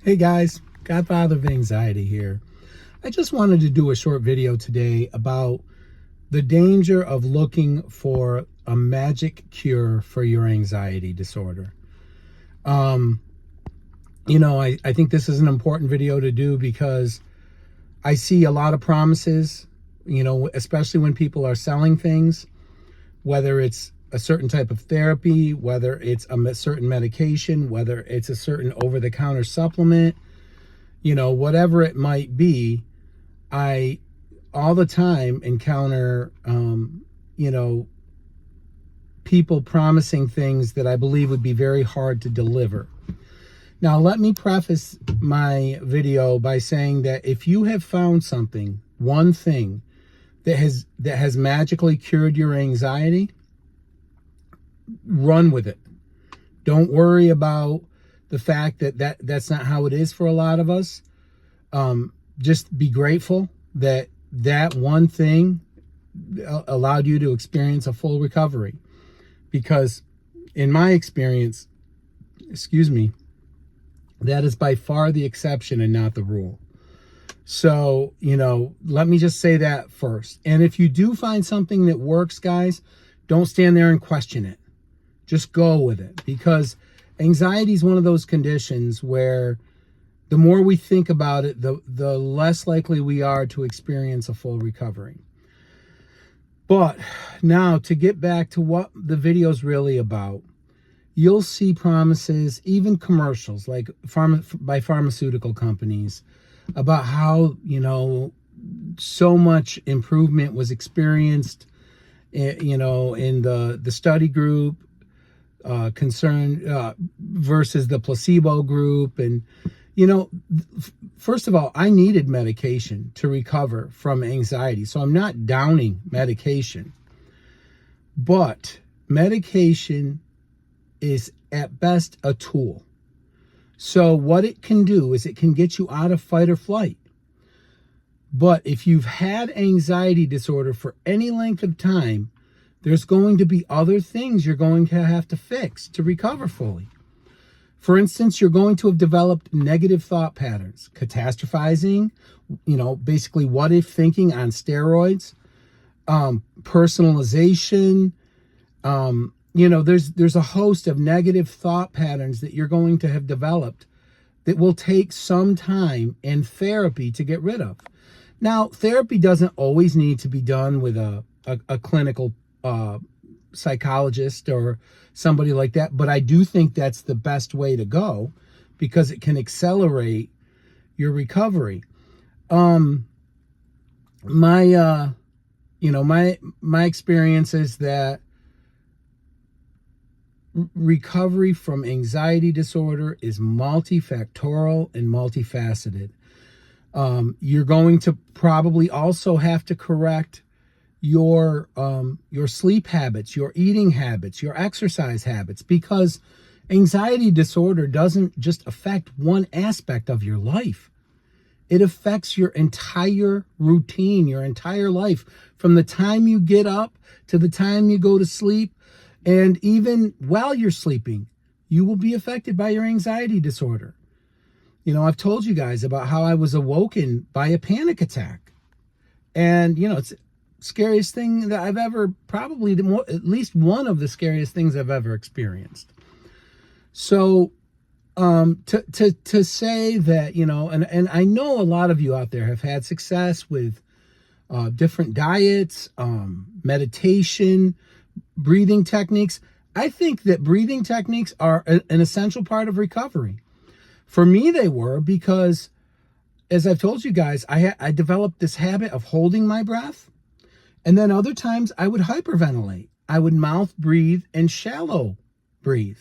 Hey guys, Godfather of Anxiety here. I just wanted to do a short video today about the danger of looking for a magic cure for your anxiety disorder. I think this is an important video to do because I see a lot of promises, especially when people are selling things, whether it's a certain type of therapy, whether it's a certain medication, whether it's a certain over-the-counter supplement, whatever it might be. I all the time encounter, people promising things that I believe would be very hard to deliver. Now, let me preface my video by saying that if you have found something, one thing that has magically cured your anxiety, run with it. Don't worry about the fact that's not how it is for a lot of us. Just be grateful that one thing allowed you to experience a full recovery, because in my experience, that is by far the exception and not the rule. So, let me just say that first. And if you do find something that works, guys, don't stand there and question it. Just go with it, because anxiety is one of those conditions where the more we think about it, the less likely we are to experience a full recovery. But now, to get back to what the video is really about, you'll see promises, even commercials like by pharmaceutical companies, about how, so much improvement was experienced, in the study group, versus the placebo group. And first of all, I needed medication to recover from anxiety, so I'm not downing medication, but medication is at best a tool. So what it can do is it can get you out of fight or flight. But if you've had anxiety disorder for any length of time, there's going to be other things you're going to have to fix to recover fully. For instance, you're going to have developed negative thought patterns, catastrophizing, basically what if thinking on steroids, personalization. There's a host of negative thought patterns that you're going to have developed that will take some time and therapy to get rid of. Now, therapy doesn't always need to be done with a clinical psychologist or somebody like that, but I do think that's the best way to go, because it can accelerate your recovery. My experience is that recovery from anxiety disorder is multifactorial and multifaceted. You're going to probably also have to correct your sleep habits, your eating habits, your exercise habits, because anxiety disorder doesn't just affect one aspect of your life. It affects your entire routine, your entire life, from the time you get up to the time you go to sleep. And even while you're sleeping, you will be affected by your anxiety disorder. I've told you guys about how I was awoken by a panic attack. And, it's the scariest thing that I've ever, probably at least one of the scariest things I've ever experienced. So to say that, and I know a lot of you out there have had success with different diets, meditation, breathing techniques. I think that breathing techniques are an essential part of recovery. For me, they were, because, as I've told you guys, I developed this habit of holding my breath, and then other times I would hyperventilate. I would mouth breathe and shallow breathe.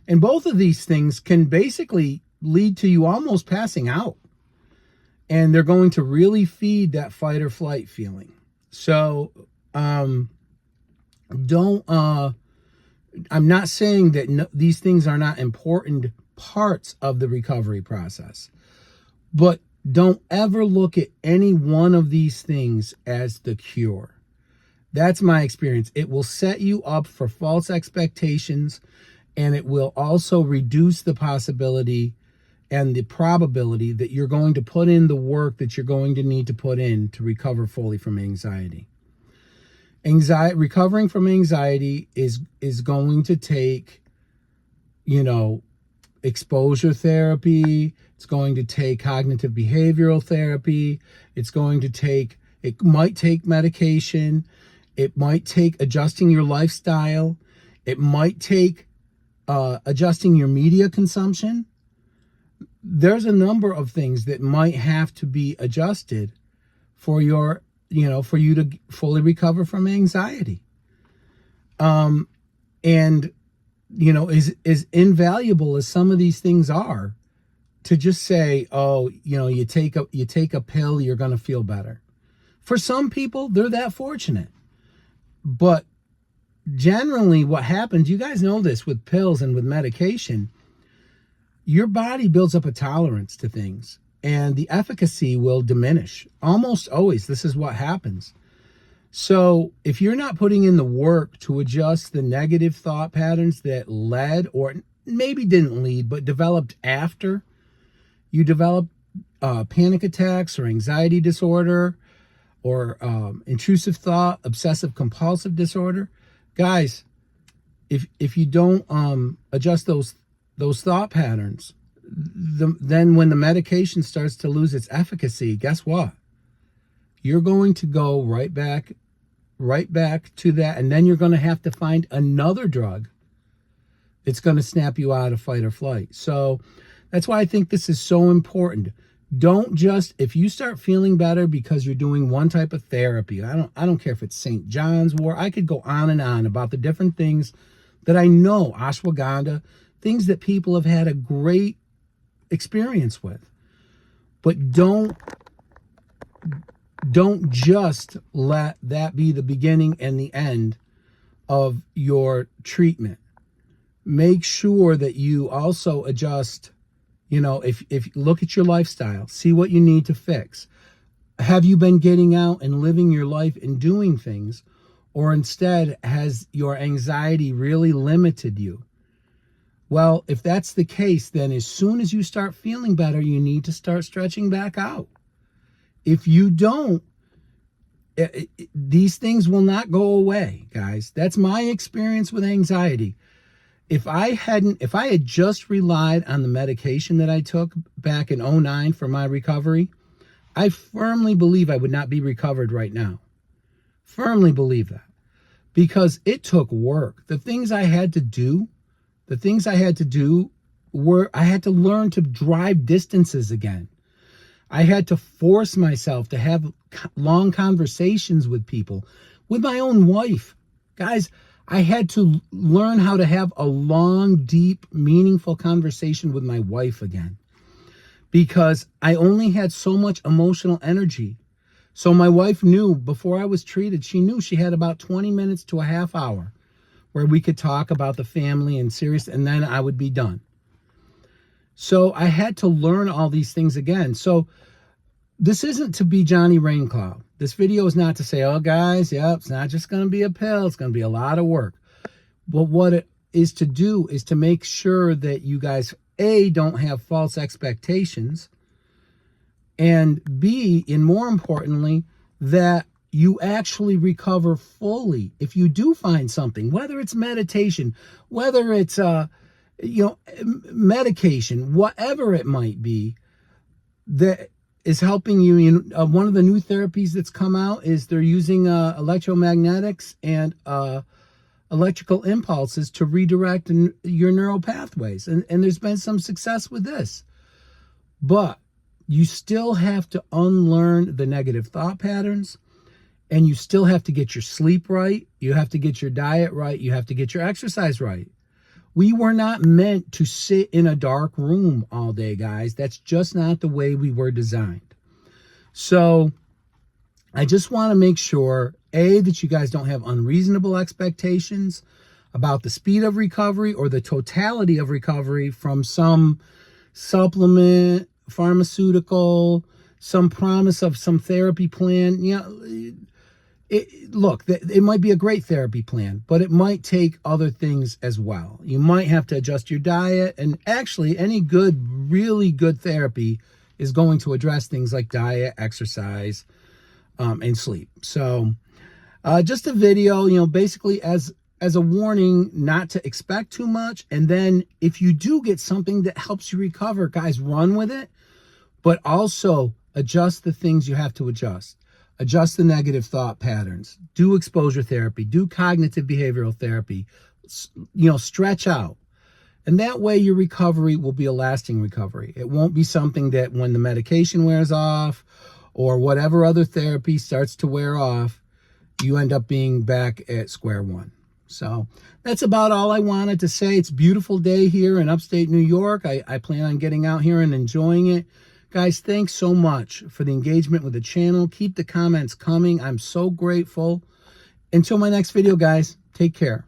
And both of these things can basically lead to you almost passing out. And they're going to really feed that fight or flight feeling. So, I'm not saying that these things are not important parts of the recovery process, but don't ever look at any one of these things as the cure. That's my experience. It will set you up for false expectations, and it will also reduce the possibility and the probability that you're going to put in the work that you're going to need to put in to recover fully from anxiety. Recovering from anxiety is going to take, exposure therapy. It's going to take cognitive behavioral therapy. It might take medication. It might take adjusting your lifestyle. It might take adjusting your media consumption. There's a number of things that might have to be adjusted for you to fully recover from anxiety. And as invaluable as some of these things are, to just say, oh, you take a pill, you're going to feel better. For some people, they're that fortunate. But generally what happens, you guys know this with pills and with medication, your body builds up a tolerance to things and the efficacy will diminish. Almost always, this is what happens. So if you're not putting in the work to adjust the negative thought patterns that led, or maybe didn't lead, but developed after you developed panic attacks or anxiety disorder or intrusive thought, obsessive compulsive disorder, guys, if you don't adjust those thought patterns, then when the medication starts to lose its efficacy, guess what? You're going to go right back to that, and then you're going to have to find another drug that's going to snap you out of fight or flight. So that's why I think this is so important. Don't just, if you start feeling better because you're doing one type of therapy, I don't care if it's St. John's Wort, I could go on and on about the different things that I know, ashwagandha, things that people have had a great experience with. But don't just let that be the beginning and the end of your treatment. Make sure that you also adjust, if look at your lifestyle, see what you need to fix. Have you been getting out and living your life and doing things, or instead has your anxiety really limited you? Well, if that's the case, then as soon as you start feeling better, you need to start stretching back out. If you don't, these things will not go away, guys. That's my experience with anxiety. If I had just relied on the medication that I took back in 2009 for my recovery, I firmly believe I would not be recovered right now. Firmly believe that. Because it took work. The things I had to do were, I had to learn to drive distances again. I had to force myself to have long conversations with people, with my own wife. Guys, I had to learn how to have a long, deep, meaningful conversation with my wife again, because I only had so much emotional energy. So my wife knew before I was treated, she knew she had about 20 minutes to a half hour where we could talk about the family and and then I would be done. So I had to learn all these things again. So this isn't to be Johnny Raincloud. This video is not to say, oh, guys, it's not just going to be a pill. It's going to be a lot of work. But what it is to do is to make sure that you guys, A, don't have false expectations, and B, and more importantly, that you actually recover fully. If you do find something, whether it's meditation, whether it's medication, whatever it might be, that is helping you. One of the new therapies that's come out is they're using electromagnetics and electrical impulses to redirect your neural pathways. And there's been some success with this. But you still have to unlearn the negative thought patterns, and you still have to get your sleep right. You have to get your diet right. You have to get your exercise right. We were not meant to sit in a dark room all day, guys. That's just not the way we were designed. So I just want to make sure, A, that you guys don't have unreasonable expectations about the speed of recovery or the totality of recovery from some supplement, pharmaceutical, some promise of some therapy plan. look, it might be a great therapy plan, but it might take other things as well. You might have to adjust your diet, and actually any good, really good therapy is going to address things like diet, exercise, and sleep. So just a video, basically as a warning not to expect too much. And then if you do get something that helps you recover, guys, run with it, but also adjust the things you have to adjust. Adjust the negative thought patterns, do exposure therapy, do cognitive behavioral therapy, stretch out. And that way your recovery will be a lasting recovery. It won't be something that when the medication wears off or whatever other therapy starts to wear off, you end up being back at square one. So that's about all I wanted to say. It's a beautiful day here in upstate New York. I plan on getting out here and enjoying it. Guys, thanks so much for the engagement with the channel. Keep the comments coming. I'm so grateful. Until my next video, guys, take care.